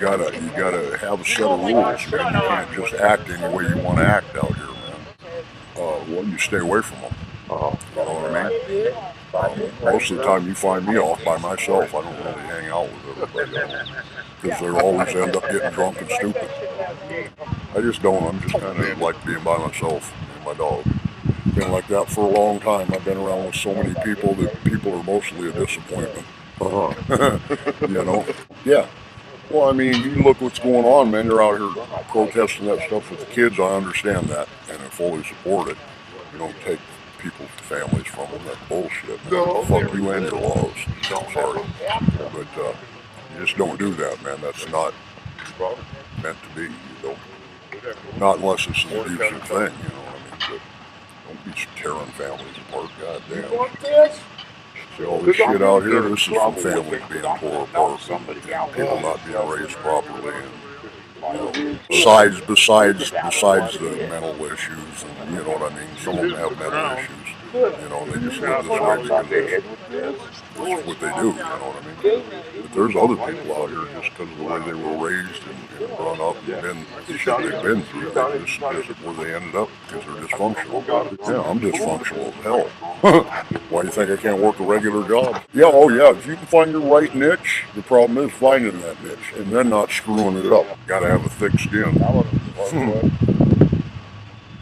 gotta have a set of rules, man. You can't just act any way you want to act out here, man. Well, you stay away from them. You know what I mean? Most of the time you find me off by myself. I don't really hang out with everybody because they always end up getting drunk and stupid. I just don't. I'm just kind of like being by myself and my dog. Been like that for a long time. I've been around with so many people that people are mostly a disappointment. You know? Yeah. Well, I mean, you look what's going on, man. You're out here protesting that stuff with the kids. I understand that, and I fully support it. You don't take people's families from them. That's bullshit, man. Fuck you and your laws. I'm sorry. But you just don't do that, man. That's not meant to be. You don't. Not unless it's an abusive thing, you know what I mean? But don't be tearing families apart, goddamn. See all this shit out here, this is from families being torn apart, and people not being raised properly, and besides the mental issues, and you know what I mean, some of them have mental issues, you know, they just live this way because that's what they do, you know what I mean? But there's other people out here just because of the way they were raised and grown up and been the shit they've been through, they just where they ended up because they're dysfunctional. Yeah, I'm dysfunctional as hell. Why do you think I can't work a regular job? Yeah, oh yeah, if you can find your right niche, the problem is finding that niche and then not screwing it up. Gotta have a thick skin.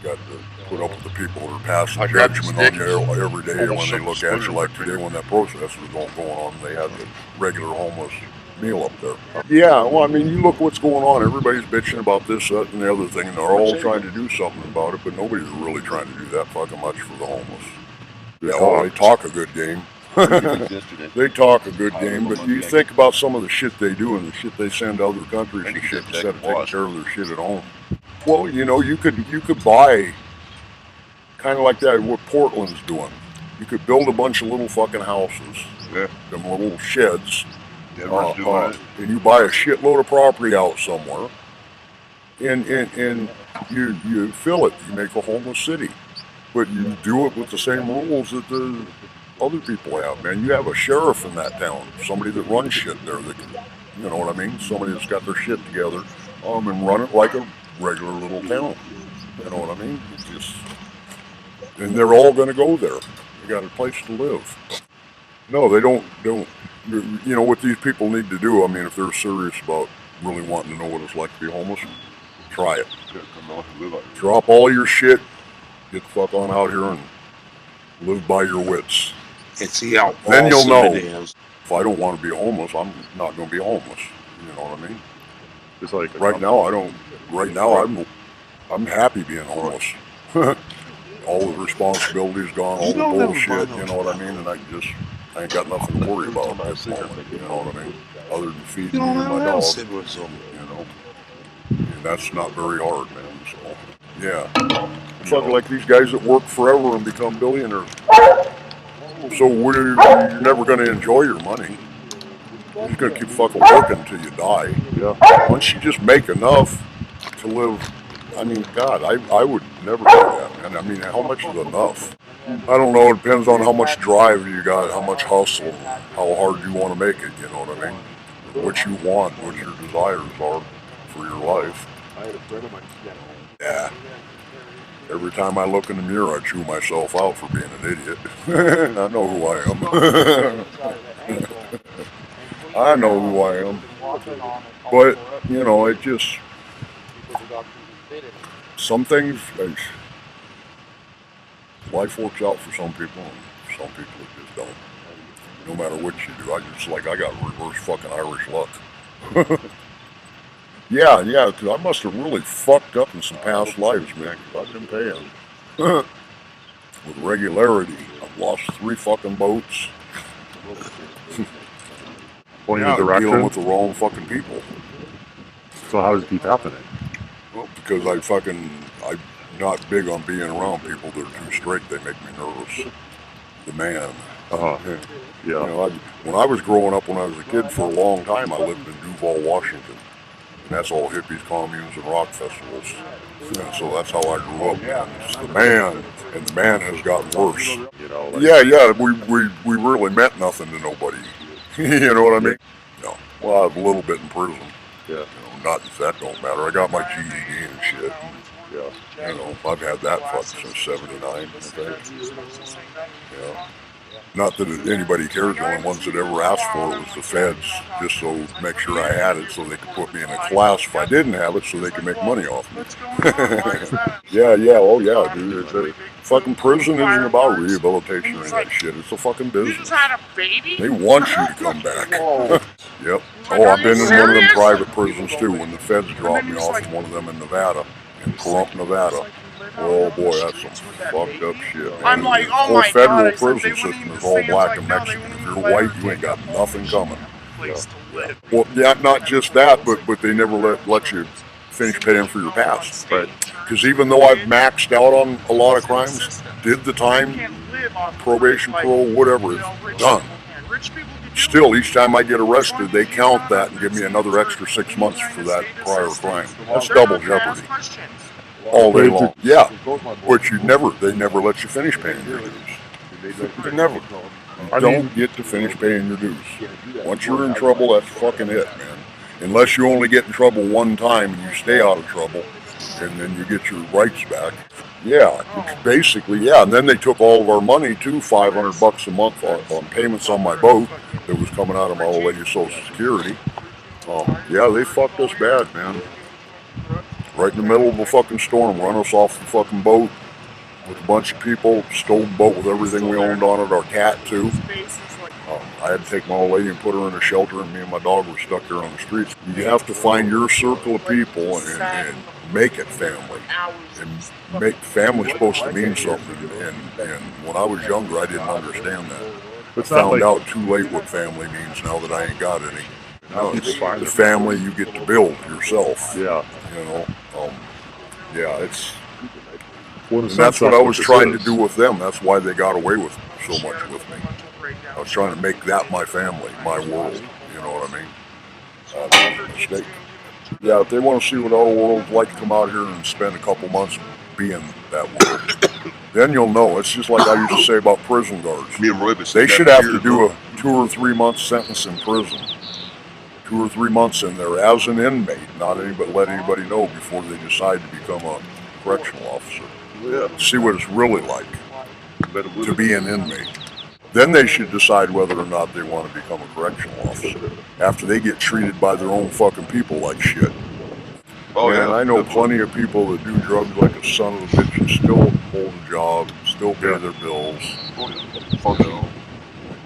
Got to put up with the people who are passing judgment on you every day when they look at you. Like today when that protest was going on, they had the regular homeless meal up there. Yeah, well, I mean, you look what's going on. Everybody's bitching about this, that, and the other thing, and they're all trying to do something about it, but nobody's really trying to do that fucking much for the homeless. Yeah, well, they talk a good game. They talk a good game, but you think about some of the shit they do and the shit they send to other countries and shit instead of taking care of their shit at home. Well, you know, you could buy kind of like that what Portland's doing. You could build a bunch of little fucking houses, them little sheds, and you buy a shitload of property out somewhere, and you fill it. You make a homeless city, but you do it with the same rules that the other people have, man. You have a sheriff in that town, somebody that runs shit there that can, you know what I mean? Somebody that's got their shit together, and run it like a regular little town. You know what I mean? It's just, and they're all going to go there. They got a place to live. No, they don't. You know what these people need to do? I mean, if they're serious about really wanting to know what it's like to be homeless, try it. Drop all your shit. Get the fuck on out here and live by your wits. And see how then you'll awesome know. it is. If I don't want to be homeless, I'm not going to be homeless. You know what I mean? It's like right now, I don't. Right now, I'm happy being homeless. All the responsibilities gone, all the bullshit. You know what I mean? And I ain't got nothing to worry about at this moment. You know what I mean? Other than feeding me and my dog. You know, and that's not very hard, man. So yeah, it's like these guys that work forever and become billionaires. So you're never going to enjoy your money. You're just going to keep fucking working until you die. Yeah. Once you just make enough to live, I mean, God, I would never do that, man. I mean, how much is enough? I don't know. It depends on how much drive you got, how much hustle, how hard you want to make it, you know what I mean? What you want, what your desires are for your life. Yeah. Every time I look in the mirror, I chew myself out for being an idiot. I know who I am. I know who I am. But, you know, it just... Some things... Life works out for some people, and some people it just don't. No matter what you do. I got reverse fucking Irish luck. Yeah, because I must have really fucked up in some past lives, man, because I've been paying. With regularity. I've lost 3 fucking boats. Dealing with the wrong fucking people. So how does it keep happening? Well, because I'm not big on being around people that are too straight. They make me nervous. The man. Yeah. You know, when I was growing up, when I was a kid, for a long time, I lived in Duval, Washington. And that's all hippies, communes, and rock festivals. And so that's how I grew up, man. It's the man, and the man has gotten worse. You know, like, yeah, we really meant nothing to nobody. You know what I mean? No. Well, I was a little bit in prison. Yeah. Not that don't matter. I got my GED and shit. Yeah. I've had that since '79, I think. Not that anybody cares. The only ones that ever asked for it was the feds, just so make sure I had it, so they could put me in a class if I didn't have it, so they could make money off me. Yeah, oh yeah, dude. Fucking prison isn't about rehabilitation or that shit. It's a fucking business. They want you to come back. Yep. Oh, I've been in one of them private prisons too. When the feds dropped me off in one of them in Nevada, in Pahrump, Nevada. Oh boy, that's some fucked up shit, man. I'm like, The oh whole my federal God, prison system is all black and Mexican. If you're white, you ain't got nothing coming. Well, yeah, not just that, but they never let you finish paying for your past. Right. Because even though I've maxed out on a lot of crimes, did the time, probation, parole, whatever, it's done. Still, each time I get arrested, they count that and give me another extra 6 months for that prior crime. That's double jeopardy. All day long. Yeah, but they never let you finish paying your dues. Never. You don't get to finish paying your dues. Once you're in trouble, that's fucking it, man. Unless you only get in trouble one time and you stay out of trouble, and then you get your rights back. Yeah, basically, yeah. And then they took all of our money too, $500 a month on payments on my boat that was coming out of my old lady's Social Security. Yeah, they fucked us bad, man. Right in the middle of a fucking storm, run us off the fucking boat with a bunch of people, stole the boat with everything we owned on it, our cat too. I had to take my old lady and put her in a shelter, and me and my dog were stuck there on the streets. You have to find your circle of people and make it family. And family's supposed to mean something. And when I was younger, I didn't understand that. I found out too late what family means now that I ain't got any. No, it's the family you get to build yourself. Yeah. Yeah, it's... And that's what I was trying to do with them. That's why they got away with so much with me. I was trying to make that my family, my world. You know what I mean? That was a mistake. Yeah, if they want to see what our world's like, come out here and spend a couple months being that world. Then you'll know. It's just like I used to say about prison guards. They should have to do a 2 or 3 month sentence in prison. 2 or 3 months in there as an inmate, let anybody know before they decide to become a correctional officer. Yeah. See what it's really like to be an inmate. Then they should decide whether or not they want to become a correctional officer after they get treated by their own fucking people like shit. Oh, and I know plenty of people that do drugs like a son of a bitch and still hold a job, still pay their bills.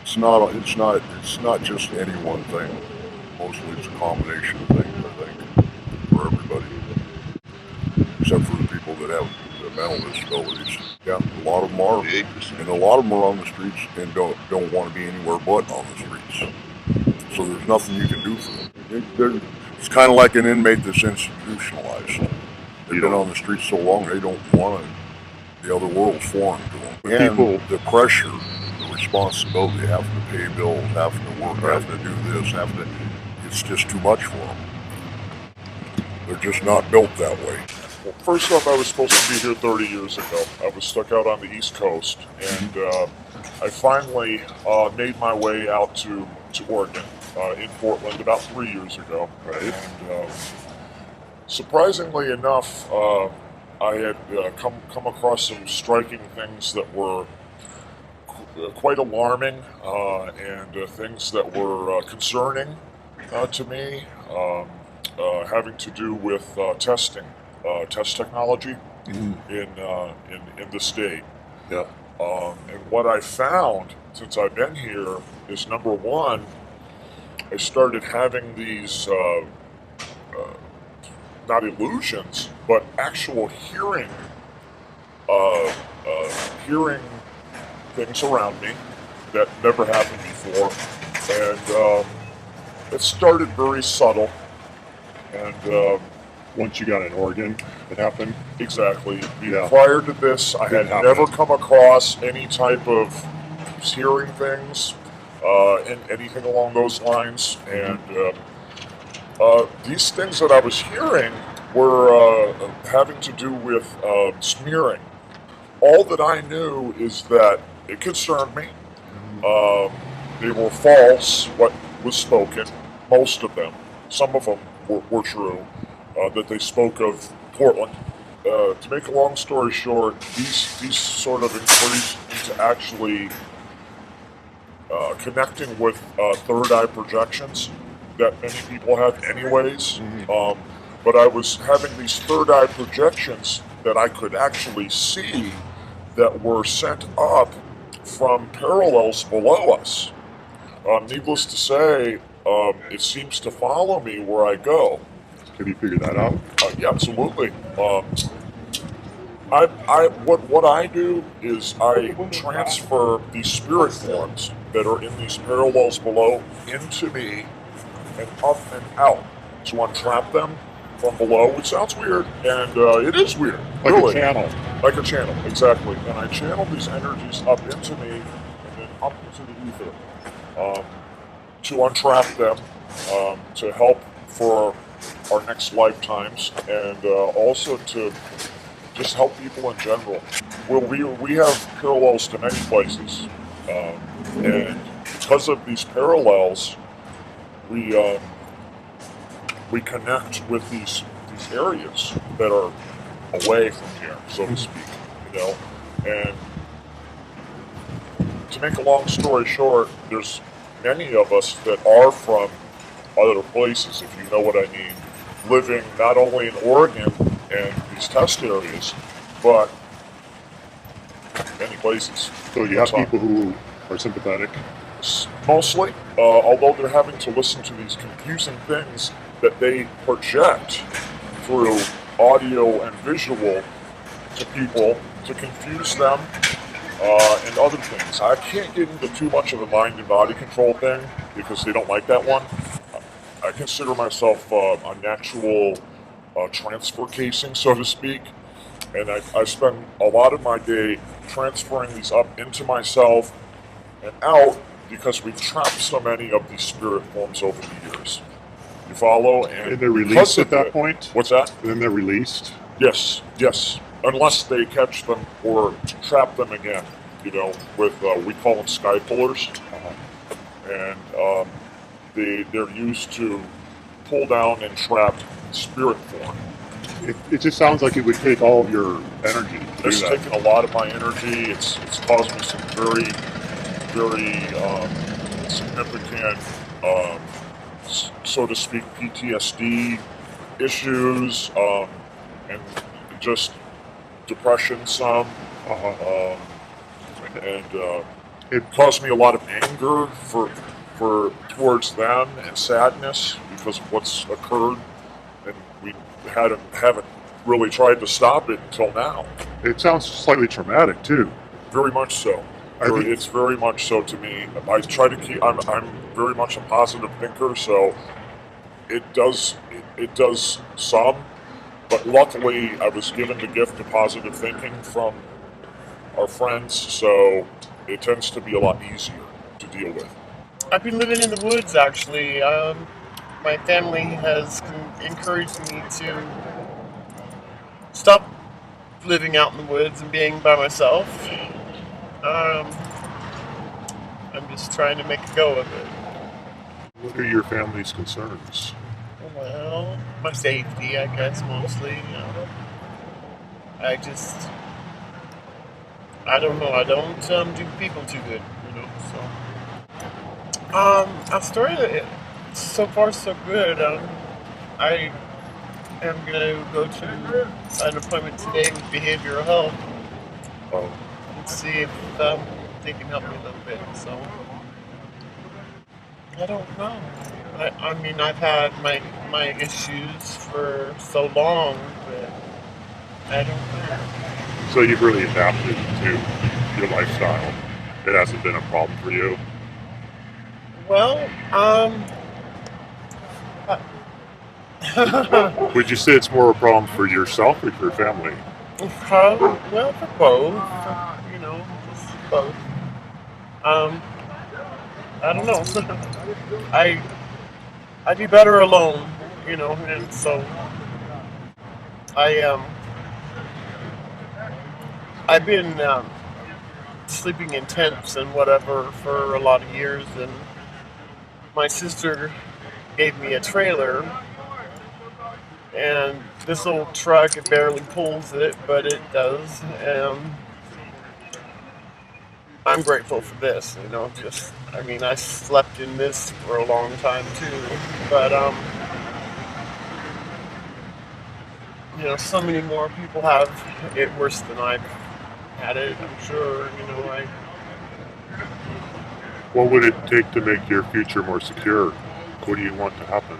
It's not just any one thing. Mostly it's a combination of things, I think, for everybody. Except for the people that have the mental disabilities. Yeah, a lot of them are. And a lot of them are on the streets and don't want to be anywhere but on the streets. So there's nothing you can do for them. It's kind of like an inmate that's institutionalized. They've been on the streets so long, they don't want it. The other world's foreign to them. And the pressure, the responsibility, having to pay bills, having to work, having to do this, it's just too much for them. They're just not built that way. Well, first off, I was supposed to be here 30 years ago. I was stuck out on the East Coast, and I finally made my way out to Oregon, in Portland, about 3 years ago. Right. And surprisingly enough, I had come across some striking things that were quite alarming, and things that were concerning to me, having to do with testing. Test technology in the state. Yeah. And what I found since I've been here is, number one, I started having these not illusions, but actual hearing things around me that never happened before, and it started very subtle, and once you got in Oregon, it happened? Exactly. Yeah. Prior to this, I had never come across any type of hearing things, and anything along those lines. And these things that I was hearing were having to do with smearing. All that I knew is that it concerned me. They were false, what was spoken, most of them. Some of them were true, that they spoke of Portland. To make a long story short, these sort of inquiries into actually connecting with third eye projections that many people have anyways. But I was having these third eye projections that I could actually see that were sent up from parallels below us. Needless to say, it seems to follow me where I go. Can you figure that out? Yeah, absolutely. What I do is I transfer these spirit forms that are in these parallels below into me and up and out to untrap them from below, which sounds weird, and it is weird. Like really. a channel. Like a channel, exactly. And I channel these energies up into me and then up into the ether to untrap them, to help for our next lifetimes, and also to just help people in general. Well, we have parallels to many places, and because of these parallels, we connect with these areas that are away from here, so to speak, you know. And to make a long story short, there's many of us that are from other places, if you know what I mean, living not only in Oregon and these test areas, but many places. So you have people who are sympathetic. Mostly, although they're having to listen to these confusing things that they project through audio and visual to people to confuse them and other things. I can't get into too much of a mind and body control thing because they don't like that one. I consider myself a natural transfer casing, so to speak, and I spend a lot of my day transferring these up into myself and out because we've trapped so many of these spirit forms over the years. You follow? And they're released at that point? What's that? And then they're released? Yes. Unless they catch them or trap them again, you know, with, we call them sky pullers. And they're used to pull down and trap spirit form. It just sounds like it would take all of your energy to do It's that. taken a lot of my energy. It's caused me some very significant, so to speak, PTSD issues, and just depression some. And it caused me a lot of anger towards them and sadness because of what's occurred, and we haven't really tried to stop it until now. It sounds slightly traumatic too. Very much so. It's very much so to me. I try to keep. I'm very much a positive thinker, so it does some. But luckily, I was given the gift of positive thinking from our friends, so it tends to be a lot easier to deal with. I've been living in the woods, actually. My family has encouraged me to stop living out in the woods and being by myself. I'm just trying to make a go of it. What are your family's concerns? Well, my safety, I guess, mostly. I don't know. I don't do people too good, you know. So, Astoria, so far so good. I am gonna go to an appointment today with behavioral health and see if they can help me a little bit. So, I don't know. I mean, I've had my issues for so long, but I don't know. So you've really adapted to your lifestyle. It hasn't been a problem for you. Well, Would you say it's more a problem for yourself or for your family? well, for both, you know, just both. I don't know. I'd be better alone, you know, and so I've been sleeping in tents and whatever for a lot of years, and my sister gave me a trailer And this old truck, it barely pulls it, but it does. I'm grateful for this, just, I mean, I slept in this for a long time too, but, so many more people have it worse than I've had it, I'm sure, What would it take to make your future more secure? What do you want to happen?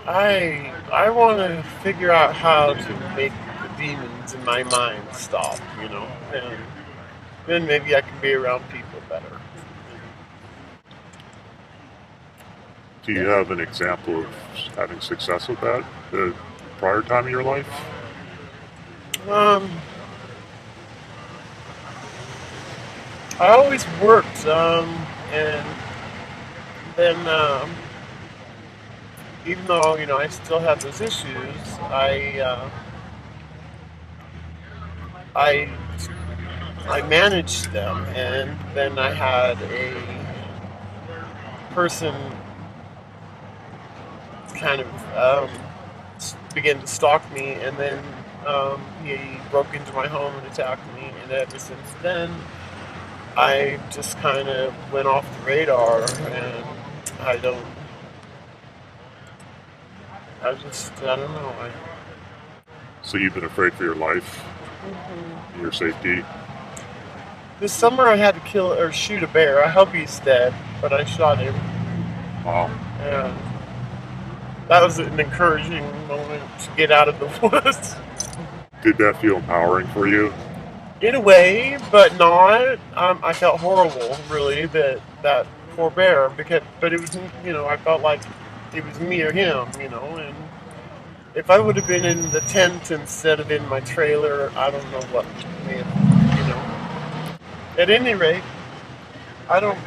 I want to figure out how to make the demons in my mind stop, and then maybe I can be around people better. Do you have an example of having success with that the prior time in your life? I always worked, and then, even though, I still have those issues, I managed them, and then I had a person kind of begin to stalk me, and then he broke into my home and attacked me, and ever since then, I just kind of went off the radar, and I don't know. So you've been afraid for your life, your safety? This summer I had to kill or shoot a bear. I hope he's dead, but I shot him. Wow. And that was an encouraging moment to get out of the woods. Did that feel empowering for you? In a way, but not. I felt horrible, really, that poor bear, but it was, I felt like it was me or him, and if I would have been in the tent instead of in my trailer, I don't know what may have. At any rate, I don't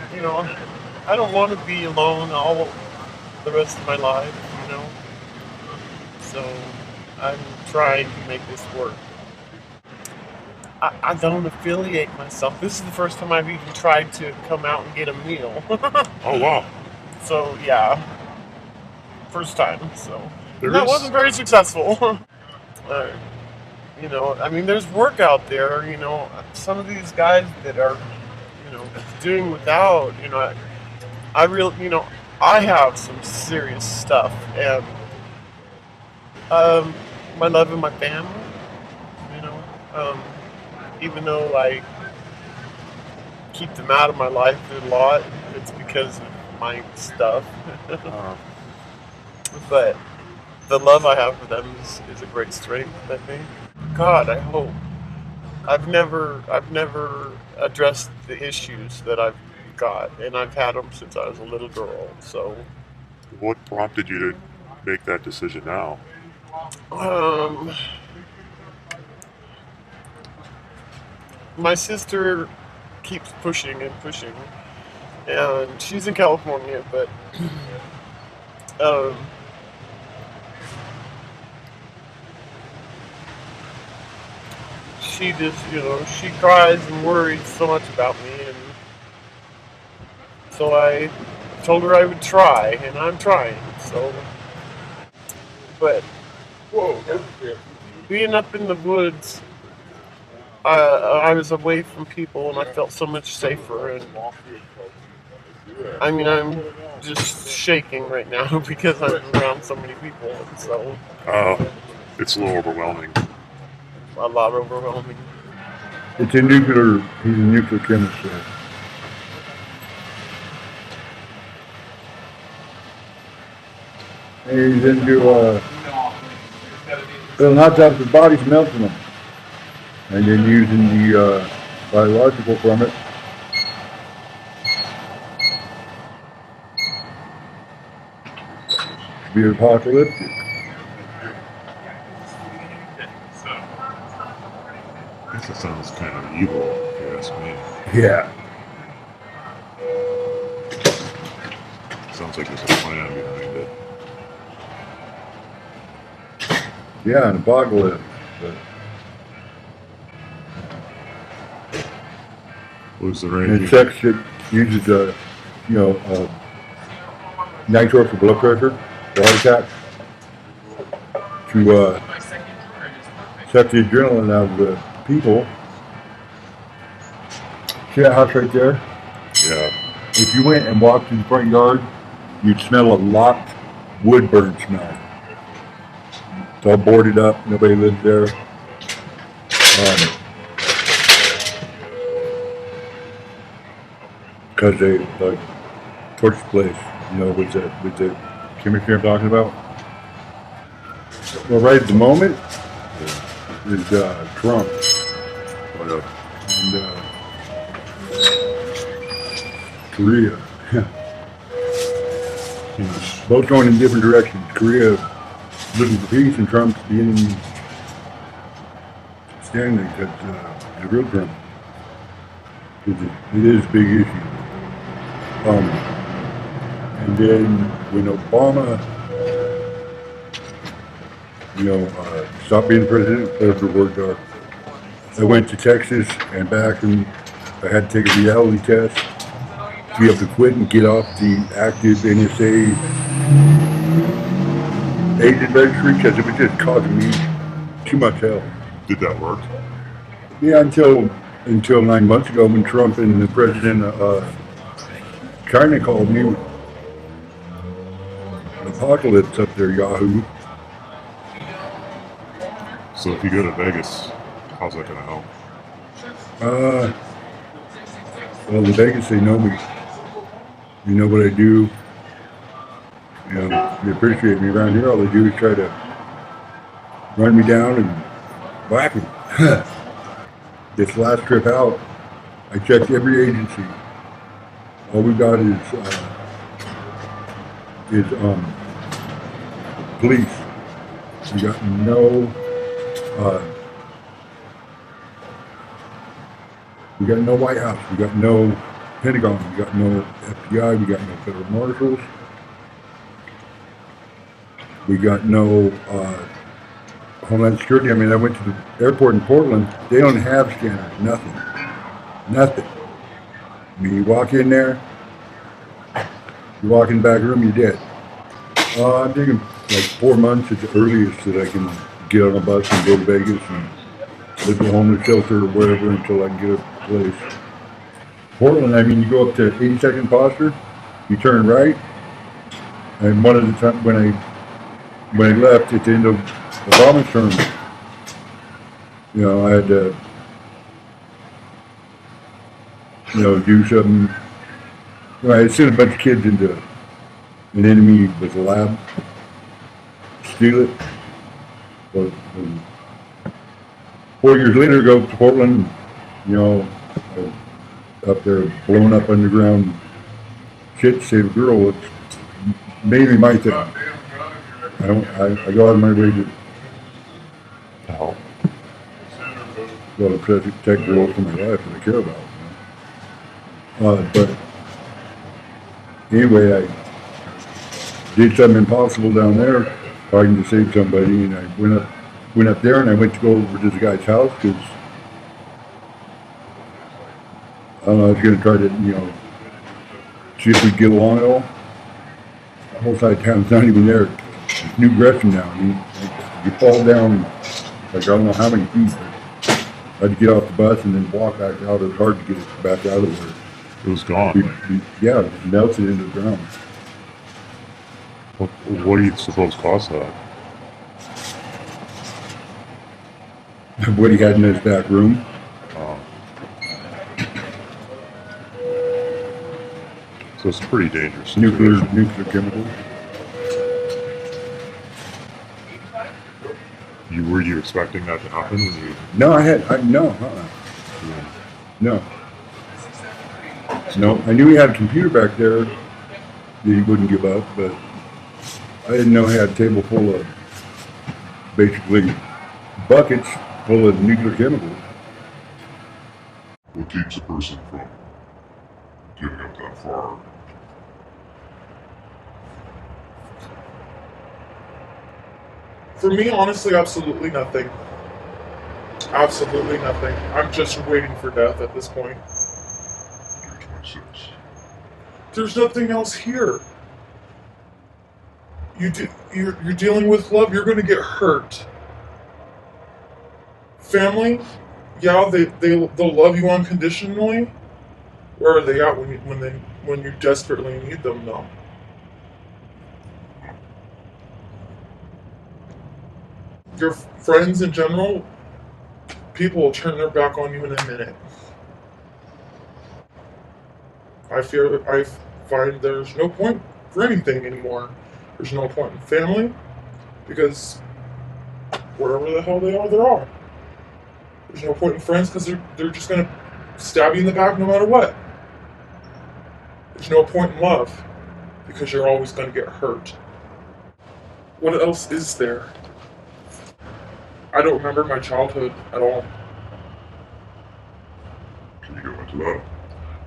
want to be alone all the rest of my life, so I'm trying to make this work. I don't affiliate myself. This is the first time I've even tried to come out and get a meal. Oh, wow. So, yeah. First time, so. That wasn't very successful. I mean, there's work out there, some of these guys that are, doing without, I have some serious stuff, and, my love and my family, even though I keep them out of my life a lot, it's because of my stuff. But the love I have for them is a great strength, I think. God, I hope. I've never addressed the issues that I've got, and I've had them since I was a little girl, so. What prompted you to make that decision now? My sister keeps pushing and pushing, and she's in California, but she just, she cries and worries so much about me, and so I told her I would try, and I'm trying, so. But being up in the woods, I was away from people, and I felt so much safer. And I mean, I'm just shaking right now because I'm around so many people, and so. It's a little overwhelming. A lot overwhelming. He's a nuclear chemist. So. And he's into filling hot tubs with bodies, melting them, and then using the biological from it. To be apocalyptic. I guess it sounds kind of evil, if you ask me. Yeah. Sounds like there's a plan behind it. Yeah, an apocalypse. But Was there anything? and sex shit uses nitro for blood pressure. for heart attack to suck the adrenaline out of the people. See that house right there? Yeah. If you went and walked in the front yard, you'd smell a locked wood burn smell. It's all boarded up. Nobody lives there. Because they like torch the place. You know, with the chemistry I'm talking about. Well, right at the moment is Trump and Korea. Both going in different directions. Korea looking for peace, and Trump's being standing because the real Trump. It is a big issue. And then when Obama, stopped being president, whatever the words are, I went to Texas and back, and I had to take a reality test to be able to quit and get off the active NSA agent registry because it was just causing me too much hell. Did that work? Yeah, until 9 months ago when Trump and the president of China called me. An apocalypse up there, Yahoo. So if you go to Vegas, how's that going to help? Well, in Vegas, they know me. You know what I do. They appreciate me. Around here, all they do is try to run me down and whack me. This last trip out, I checked every agency. All we got is police. We got no White House. We got no Pentagon. We got no FBI. We got no federal marshals. We got no Homeland Security. I mean, I went to the airport in Portland. They don't have scanners. Nothing. I mean, you walk in there, you walk in the back room, you're dead. I'm thinking like 4 months at the earliest that I can get on a bus and go to Vegas and live in a homeless shelter or wherever until I can get a place. Portland, I mean, you go up to 82nd Foster, you turn right, and one of the times when I left at the end of Obama's term, I had to, do something. I had sent a bunch of kids into an enemy with a lab, steal it. But 4 years later, go to Portland, up there blowing up underground shit to save a girl. It's mainly my thing. I go out of my way to help. Well, to protect girls from my life that I care about. But anyway, I did something impossible down there, fighting to save somebody, and I went up there and I went to go over to the guy's house because I don't know, I was going to try to, see if we could get along at all. The whole side of town's not even there. It's New Gresham now. You fall down, like I don't know how many feet. I had to get off the bus and then walk back out. It was hard to get it back out of there. It was gone. It melted into the ground. What do you suppose caused that? What he had in his back room. So it's pretty dangerous. Nuclear chemicals. Were you expecting that to happen when you? No, No. I knew he had a computer back there that he wouldn't give up, but I didn't know he had a table full of basically buckets full of nuclear chemicals. What keeps a person from giving up that far? For me, honestly, absolutely nothing. Absolutely nothing. I'm just waiting for death at this point. You're 26. There's nothing else here. you're dealing with love. You're going to get hurt. Family, yeah, they'll love you unconditionally. Where are they at when you desperately need them, though? Your friends in general, people will turn their back on you in a minute. I find there's no point for anything anymore. There's no point in family because wherever the hell they are. There's no point in friends because they're just gonna stab you in the back no matter what. There's no point in love because you're always gonna get hurt. What else is there? I don't remember my childhood at all. Can you go into that?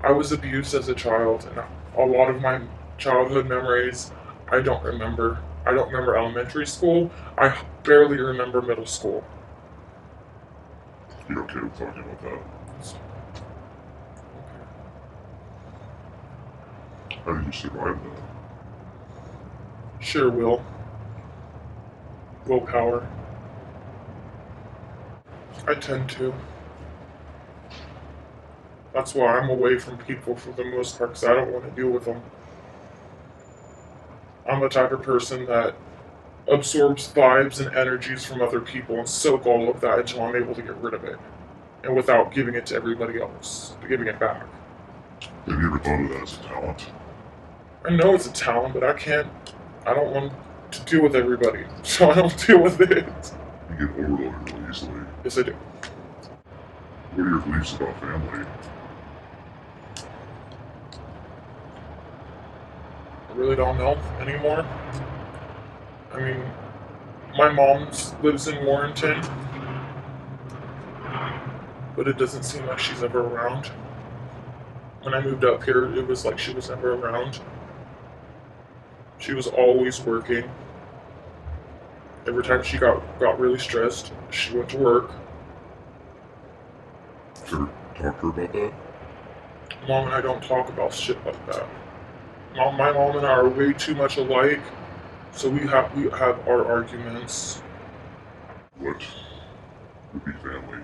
I was abused as a child, and a lot of my childhood memories I don't remember. I don't remember elementary school. I barely remember middle school. You okay with talking about that? How did you survive that? Sure will. Willpower. I tend to. That's why I'm away from people for the most part, because I don't want to deal with them. I'm the type of person that absorbs vibes and energies from other people and soak all of that until I'm able to get rid of it. And without giving it to everybody else, giving it back. Have you ever thought of that as a talent? I know it's a talent, but I don't want to deal with everybody, so I don't deal with it. You get overloaded really easily. Yes, I do. What are your beliefs about family? I really don't know anymore. I mean, my mom lives in Warrenton, but it doesn't seem like she's ever around. When I moved up here, it was like she was never around. She was always working. Every time she got really stressed, she went to work. Ever talk to her about that? Mom and I don't talk about shit like that. My mom and I are way too much alike, so we have our arguments. What would be family?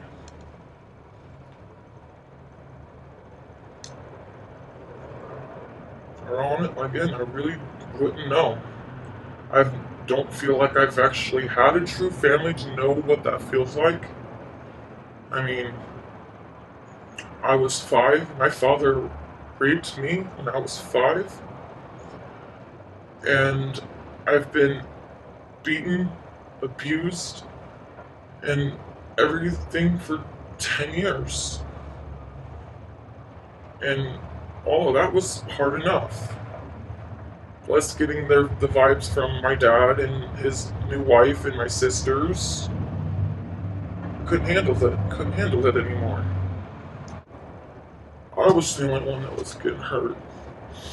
On it again, I really wouldn't know. I don't feel like I've actually had a true family to know what that feels like. I mean, I was 5. My father raped me when I was 5. And I've been beaten, abused, and everything for 10 years. And all of that was hard enough. Plus getting the vibes from my dad and his new wife and my sisters. Couldn't handle it anymore. I was the only one that was getting hurt.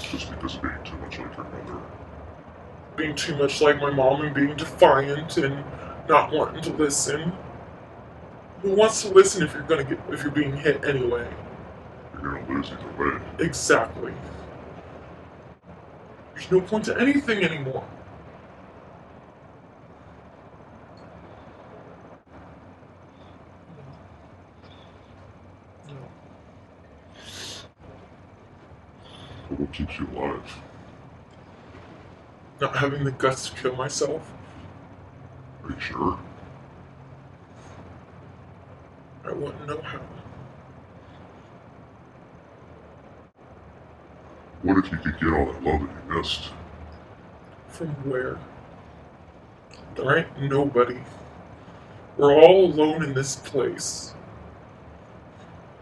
Just because of being too much like your mother. Being too much like my mom and being defiant and not wanting to listen. Who wants to listen if you're being hit anyway? You're gonna lose either way. Exactly. There's no point to anything anymore. But what keeps you alive? Not having the guts to kill myself. Are you sure? I wouldn't know how. What if you could get all that love that you missed? From where? There ain't nobody. We're all alone in this place.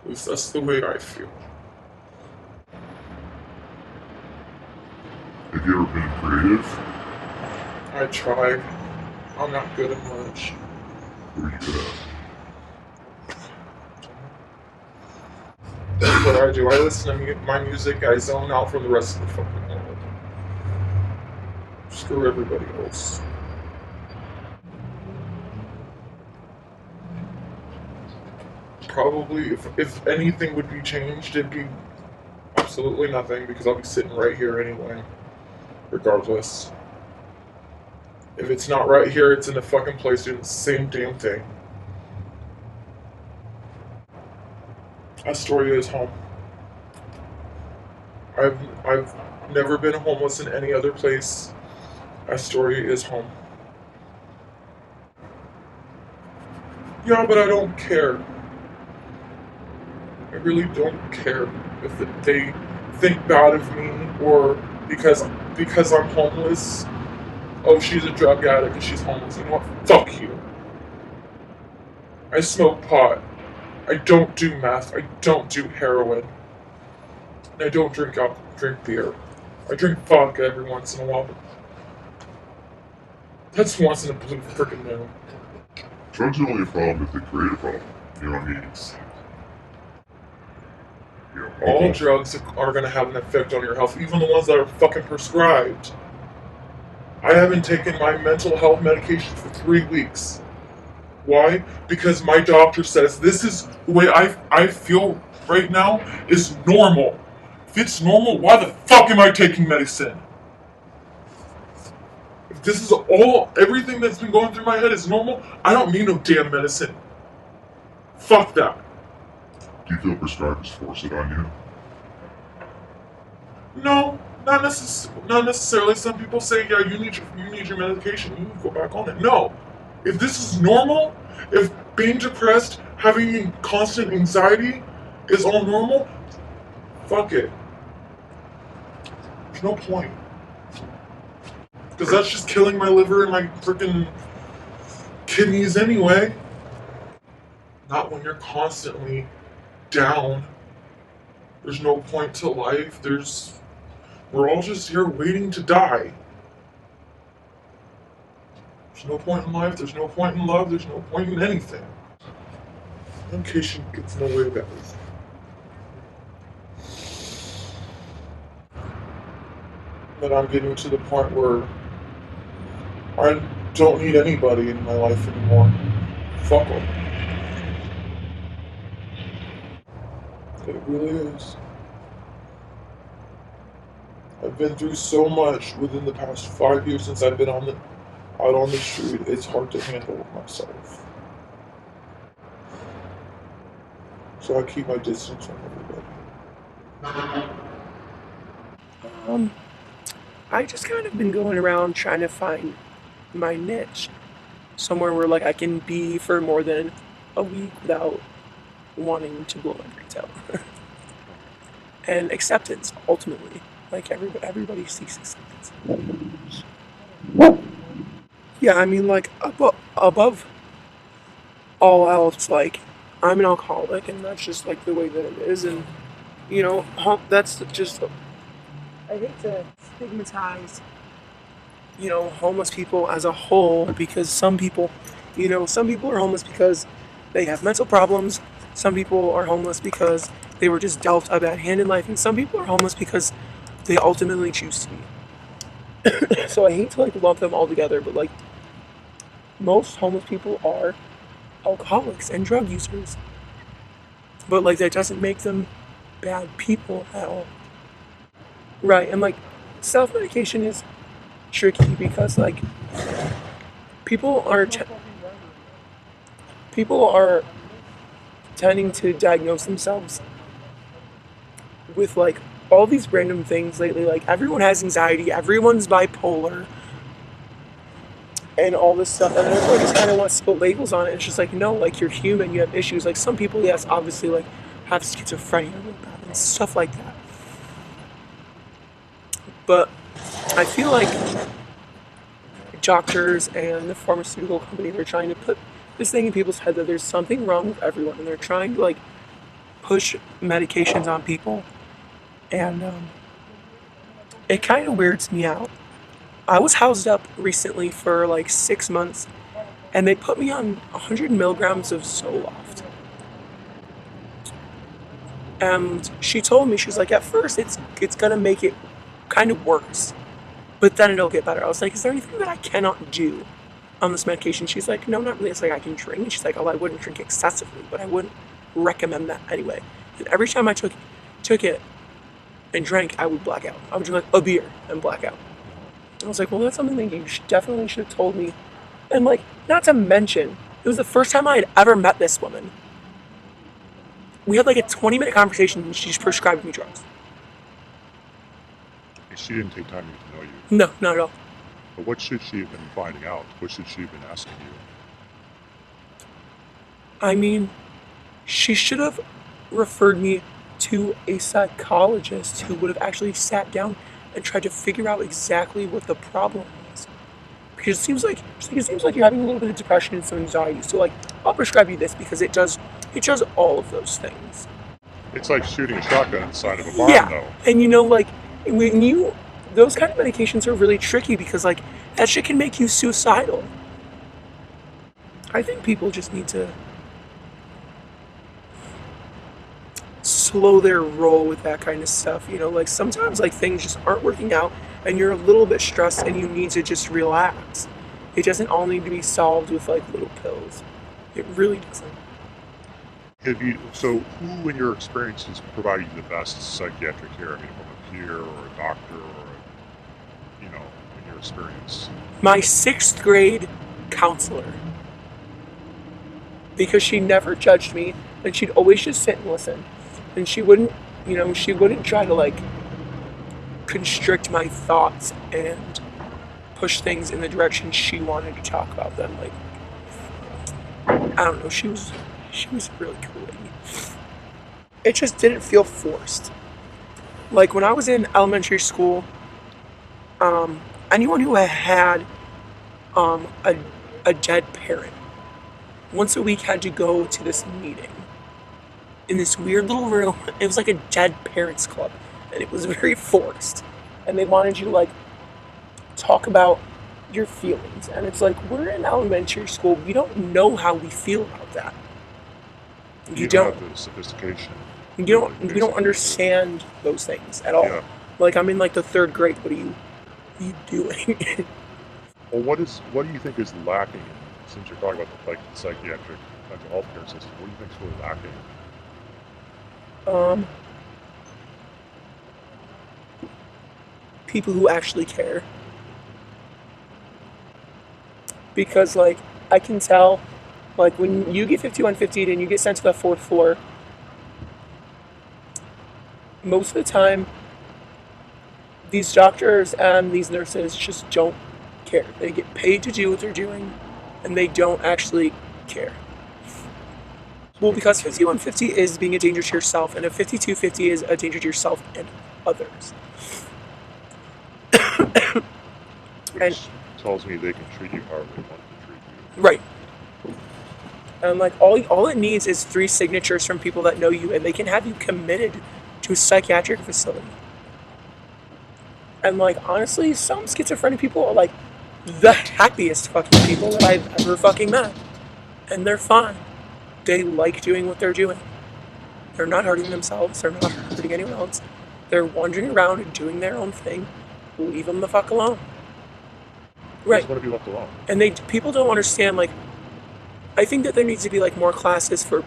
At least that's the way I feel. Have you ever been creative? I tried. I'm not good at much. What are you good at? That's what I do. I listen to my music, I zone out from the rest of the fucking world. Screw everybody else. Probably, if anything would be changed, it'd be absolutely nothing because I'll be sitting right here anyway, regardless. If it's not right here, it's in the fucking place doing the same damn thing. Astoria is home. I've never been homeless in any other place. Astoria is home. Yeah, but I don't care. I really don't care if they think bad of me or because I'm homeless. Oh, she's a drug addict and she's homeless. You know what? Fuck you. I smoke pot. I don't do meth. I don't do heroin. And I don't drink beer. I drink vodka every once in a while. That's once in a blue freaking moon. Drugs are only a problem if they create a problem. You know what I mean? All drugs are going to have an effect on your health, even the ones that are fucking prescribed. I haven't taken my mental health medication for 3 weeks. Why? Because my doctor says this is the way I feel right now is normal. If it's normal, why the fuck am I taking medicine? If this is everything that's been going through my head is normal, I don't need no damn medicine. Fuck that. Do you feel prescribed is forced it on you? No, not necessarily. Some people say, yeah, you need your medication. You need to go back on it. No, if this is normal, if being depressed, having constant anxiety is all normal, fuck it. There's no point. Because that's just killing my liver and my freaking kidneys anyway. Not when you're constantly down. There's no point to life. We're all just here waiting to die. There's no point in life. There's no point in love. There's no point in anything. Medication gets no way better. But I'm getting to the point where I don't need anybody in my life anymore. Fuck them. It really is. I've been through so much within the past 5 years since I've been out on the street. It's hard to handle myself. So I keep my distance from everybody. I just kind of been going around trying to find my niche. Somewhere where like I can be for more than a week without wanting to blow my brains out. And acceptance, ultimately. Like everybody seeks acceptance. Yeah, I mean like above all else, like I'm an alcoholic and that's just like the way that it is, and you know, that's just, I hate to stigmatize, you know, homeless people as a whole, because some people are homeless because they have mental problems. Some people are homeless because they were just dealt a bad hand in life, and some people are homeless because they ultimately choose to be. So I hate to like lump them all together, but like most homeless people are alcoholics and drug users. But like that doesn't make them bad people at all. Right, and like self-medication is tricky because like people are tending to diagnose themselves with like all these random things lately. Like everyone has anxiety, everyone's bipolar, and all this stuff, and everyone just kind of wants to put labels on it. It's just like, no, like you're human, you have issues. Like some people, yes, obviously like have schizophrenia and stuff like that. But I feel like doctors and the pharmaceutical companies are trying to put this thing in people's head that there's something wrong with everyone, and they're trying to like push medications on people, and it kind of weirds me out. I was housed up recently for like 6 months, and they put me on 100 milligrams of Zoloft. And she told me, she was like, at first it's gonna make it kind of worse, but then it'll get better. I was like, is there anything that I cannot do on this medication? She's like, no, not really. It's like I can drink. And she's like, oh, I wouldn't drink excessively, but I wouldn't recommend that anyway. And every time I took it and drank, I would black out. I would drink like a beer and black out. I was like, well, that's something that you definitely should have told me. And like, not to mention, it was the first time I had ever met this woman. We had like a 20-minute conversation and she just prescribed me drugs. And she didn't take time to get to know you. No, not at all. But what should she have been finding out? What should she have been asking you? I mean, she should have referred me to a psychologist who would have actually sat down and tried to figure out exactly what the problem was. Because it seems like you're having a little bit of depression and some anxiety. So like, I'll prescribe you this because it does all of those things. It's like shooting a shotgun inside of a barn, Yeah, though. and you know, like when you those kind of medications are really tricky because like that shit can make you suicidal. I think people just need to slow their roll with that kind of stuff. You know, like sometimes like things just aren't working out and you're a little bit stressed and you need to just relax. It doesn't all need to be solved with like little pills. It really doesn't. So who in your experience has provided you the best psychiatric care? I mean, from a peer or a doctor or, in your experience? My 6th grade counselor. Because she never judged me and she'd always just sit and listen. And she wouldn't try to like constrict my thoughts and push things in the direction she wanted to talk about them. Like, I don't know, she was really cool with me. It just didn't feel forced. Like when I was in elementary school, anyone who had a dead parent once a week had to go to this meeting in this weird little room. It was like a dead parents club, and it was very forced. And they wanted you to like talk about your feelings. And it's like, we're in elementary school. We don't know how we feel about that. You don't have the sophistication. You don't understand those things at all. Yeah. Like I'm in like the 3rd grade. What are you doing? Well, what do you think is lacking? Since you're talking about the psychiatric mental health care system, what do you think is really lacking? People who actually care. Because like I can tell, like when you get 5150 and you get sent to the 4th floor, most of the time these doctors and these nurses just don't care. They get paid to do what they're doing and they don't actually care. Well, because 5150 is being a danger to yourself and a 5250 is a danger to yourself and others. Which tells me they can treat you however they want to treat you. Right. And like all it needs is 3 signatures from people that know you and they can have you committed to a psychiatric facility. And like honestly, some schizophrenic people are like the happiest fucking people that I've ever fucking met. And they're fine. They like doing what they're doing. They're not hurting themselves. They're not hurting anyone else. They're wandering around and doing their own thing. Leave them the fuck alone. Right. Just want to be left alone. And people don't understand, like, I think that there needs to be like more classes for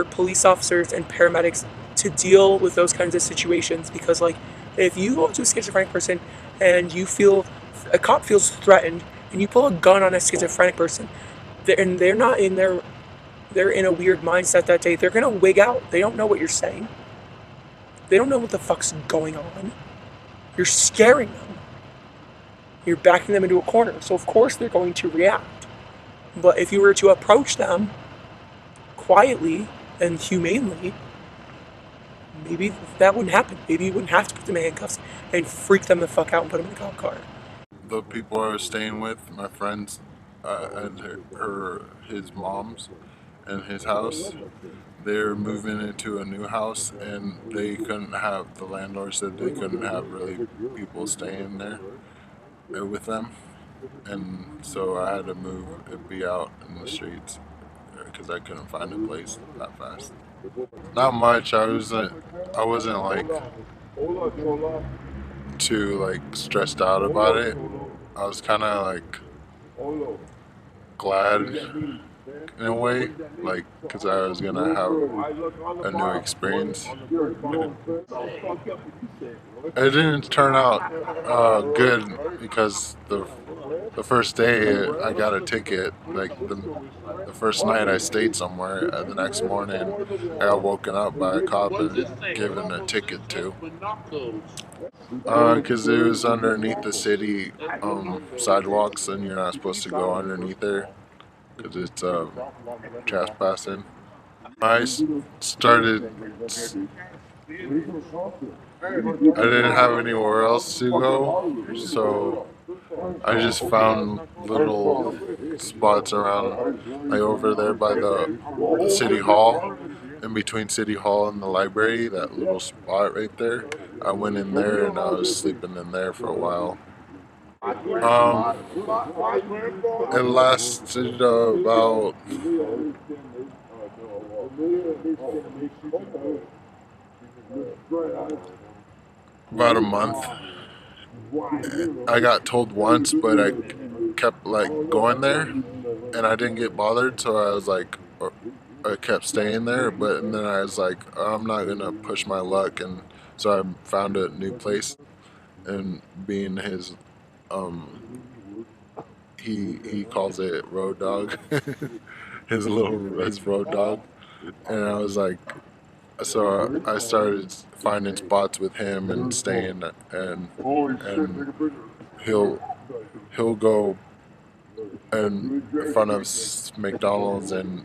police officers and paramedics to deal with those kinds of situations, because like if you go to a schizophrenic person and a cop feels threatened and you pull a gun on a schizophrenic person they're in a weird mindset that day, they're gonna wig out. They don't know what you're saying. They don't know what the fuck's going on. You're scaring them. You're backing them into a corner. So of course they're going to react. But if you were to approach them quietly and humanely, maybe that wouldn't happen. Maybe you wouldn't have to put them in handcuffs and freak them the fuck out and put them in a cop car. The people I was staying with, my friends, and his mom's and his house, they're moving into a new house, and the landlord said they couldn't have really people staying there with them, and so I had to move and be out in the streets because I couldn't find a place that fast. Not much. I wasn't like too like stressed out about it. I was kind of like glad in a way, like because I was gonna have a new experience. It didn't turn out good because the first day I got a ticket. Like the first night I stayed somewhere, and the next morning I got woken up by a cop and given a ticket to. Because it was underneath the city sidewalks, and you're not supposed to go underneath there because it's trespassing. I started. I didn't have anywhere else to go, so I just found little spots around, like over there by the city hall, in between city hall and the library. That little spot right there. I went in there and I was sleeping in there for a while. Um, it lasted about a month. I got told once, but I kept like going there, and I didn't get bothered. So I was like, I kept staying there. But and then I was like, I'm not gonna push my luck, and so I found a new place. And being his, he calls it road dog, his road dog, and I was like, so I started finding spots with him and staying, and he'll he'll go in front of McDonald's and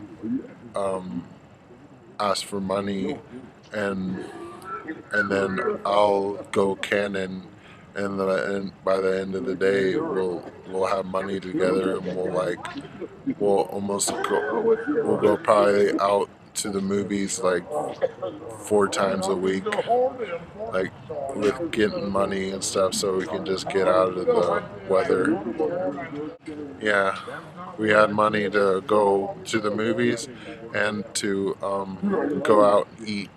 ask for money, and and then I'll go cannon, and by the end of the day we'll have money together, and we'll go probably out to the movies like 4 times a week, like with getting money and stuff, so we can just get out of the weather. Yeah, we had money to go to the movies and to go out and eat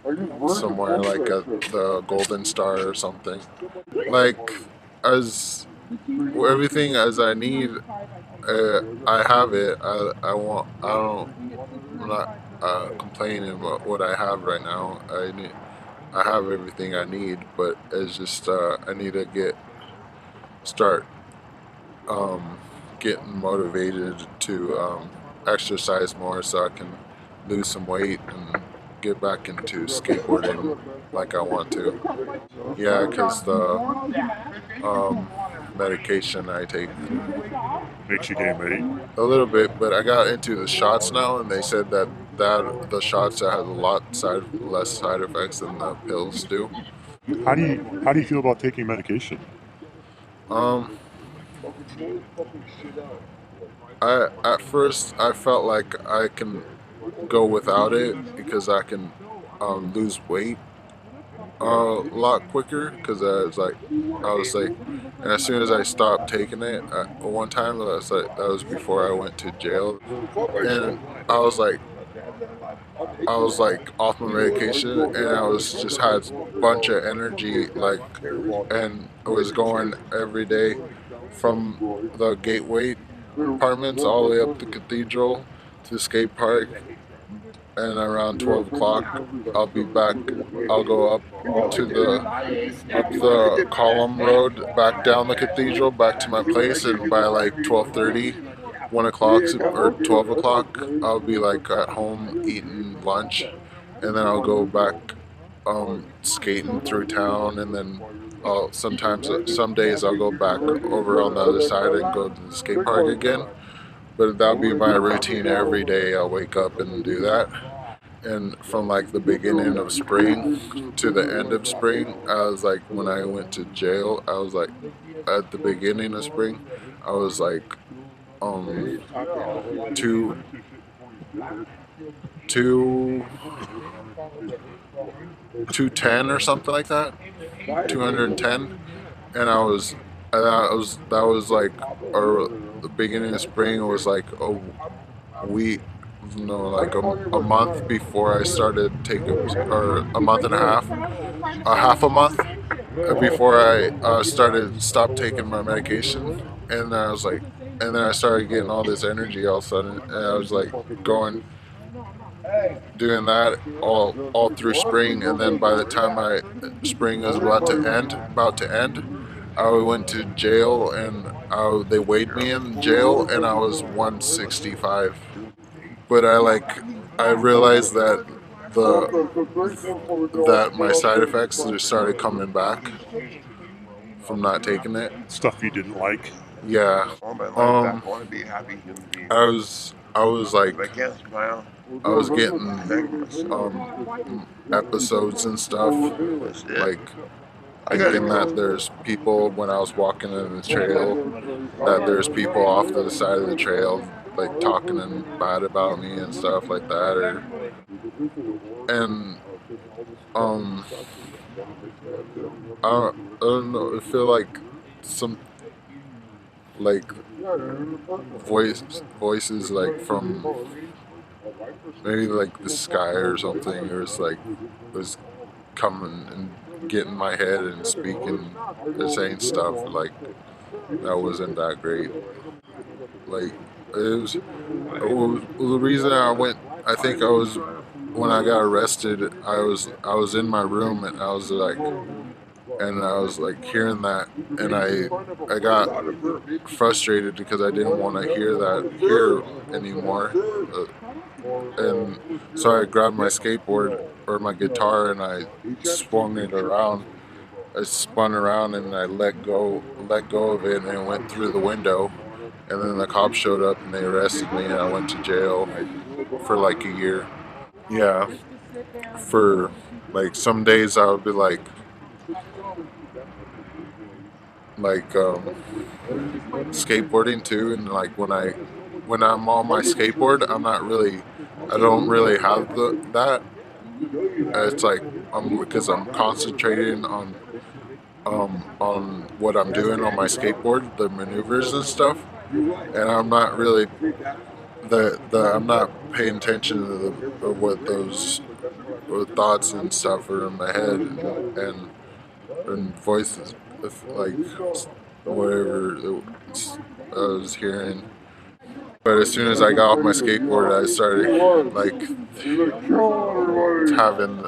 somewhere like at the Golden Star or something. Like as everything as I need, I have it. I want. I don't. I'm not complaining about what I have right now. I have everything I need, but it's just I need to start um, getting motivated to exercise more so I can lose some weight and get back into skateboarding like I want to. Yeah, because the medication I take Makes you gain weight. a little bit, but I got into the shots now, and they said that the shots have a lot less side effects than the pills do. How do you feel about taking medication? Um, I at first I felt like I can go without it because I can lose weight a lot quicker because I was like, and as soon as I stopped taking it, one time that was before I went to jail, and I was like I was like off my medication, and I was just had a bunch of energy, like, and I was going every day from the Gateway apartments all the way up the Cathedral to the skate park, and around 12 o'clock I'll be back. I'll go up the Column Road, back down the Cathedral, back to my place, and by like 12:30, 1 o'clock or 12 o'clock, I'll be like at home eating lunch, and then I'll go back skating through town, and then I'll sometimes some days I'll go back over on the other side and go to the skate park again. But that'll be my routine every day. I'll wake up and do that. And from like the beginning of spring to the end of spring, I was like, when I went to jail, I was like, at the beginning of spring, I was like, two, two, 210 or something like that, 210, and that was like, or the beginning of spring was like a week, no, like a month before I started taking, or a month and a half a month before I stopped taking my medication, and I was like, and then I started getting all this energy all of a sudden, and I was like doing that all through spring, and then by the time spring was about to end, I went to jail, and they weighed me in jail, and I was 165. But I realized that my side effects just started coming back from not taking it. Stuff you didn't like. Yeah. I was like, I was getting episodes and stuff, like thinking that there's people when I was walking in the trail, that there's people off to the side of the trail like talking and bad about me and stuff like that, and I don't know, I feel like some like voices like from maybe like the sky or something, or was coming and getting my head and speaking and saying stuff like that wasn't that great. Like the reason I went, I think I was, when I got arrested, I was in my room, and I was like hearing that, and I got frustrated because I didn't want to hear anymore, and so I grabbed my skateboard or my guitar, and I swung it around. I spun around, and I let go of it, and it went through the window. And then the cops showed up, and they arrested me, and I went to jail for like a year. Yeah, for like some days I would be like skateboarding too, and like when I'm on my skateboard, I don't really have that. It's like because I'm concentrating on what I'm doing on my skateboard, the maneuvers and stuff, and I'm not really I'm not paying attention to what those thoughts and stuff are in my head, and voices, like whatever I was hearing. But as soon as I got off my skateboard, I started like having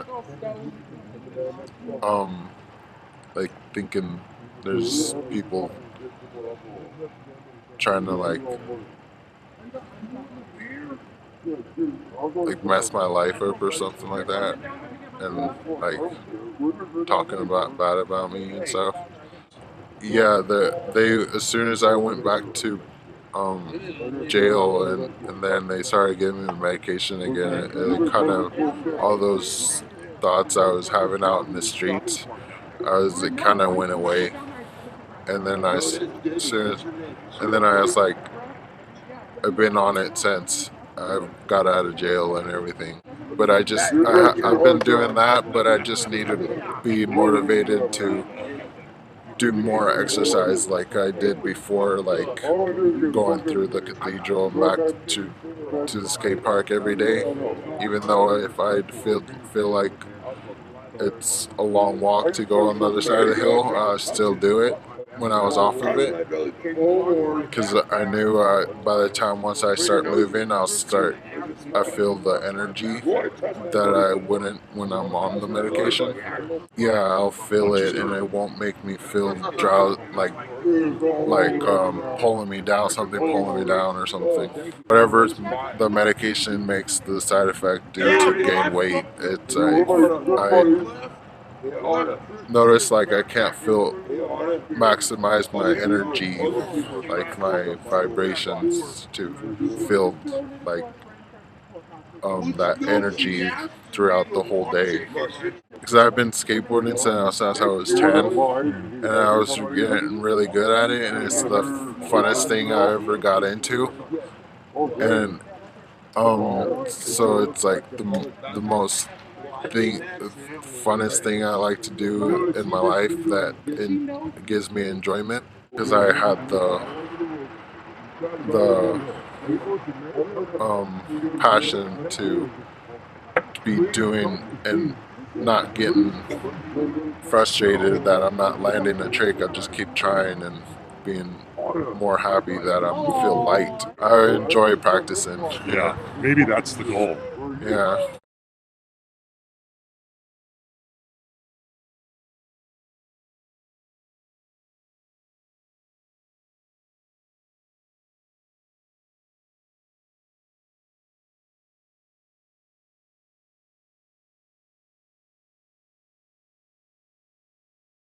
like thinking there's people trying to like mess my life up or something like that, and like talking bad about me and stuff. Yeah, they as soon as I went back to jail, and then they started giving me the medication again, and it kind of, all those thoughts I was having out in the streets, it kind of went away. And then I was like, I've been on it since I got out of jail and everything. But I've been doing that, but I just need to be motivated to do more exercise like I did before, like going through the cathedral and back to the skate park every day. Even though if I feel like it's a long walk to go on the other side of the hill, I still do it when I was off of it, because I knew by the time once I start moving, I feel the energy that I wouldn't when I'm on the medication. Yeah, I'll feel it, and it won't make me feel drowsy, like pulling me down, something pulling me down or something. Whatever the medication makes the side effect do to gain weight, it's I notice like I can't maximize my energy, like my vibrations, to feel like that energy throughout the whole day. Because I've been skateboarding since I was 10, and I was getting really good at it, and it's the funnest thing I ever got into. And so it's like the most funnest thing I like to do in my life, that it gives me enjoyment, because I had the passion to be doing and not getting frustrated that I'm not landing a trick. I just keep trying and being more happy that I feel light. I enjoy practicing. Yeah, maybe that's the goal. Yeah.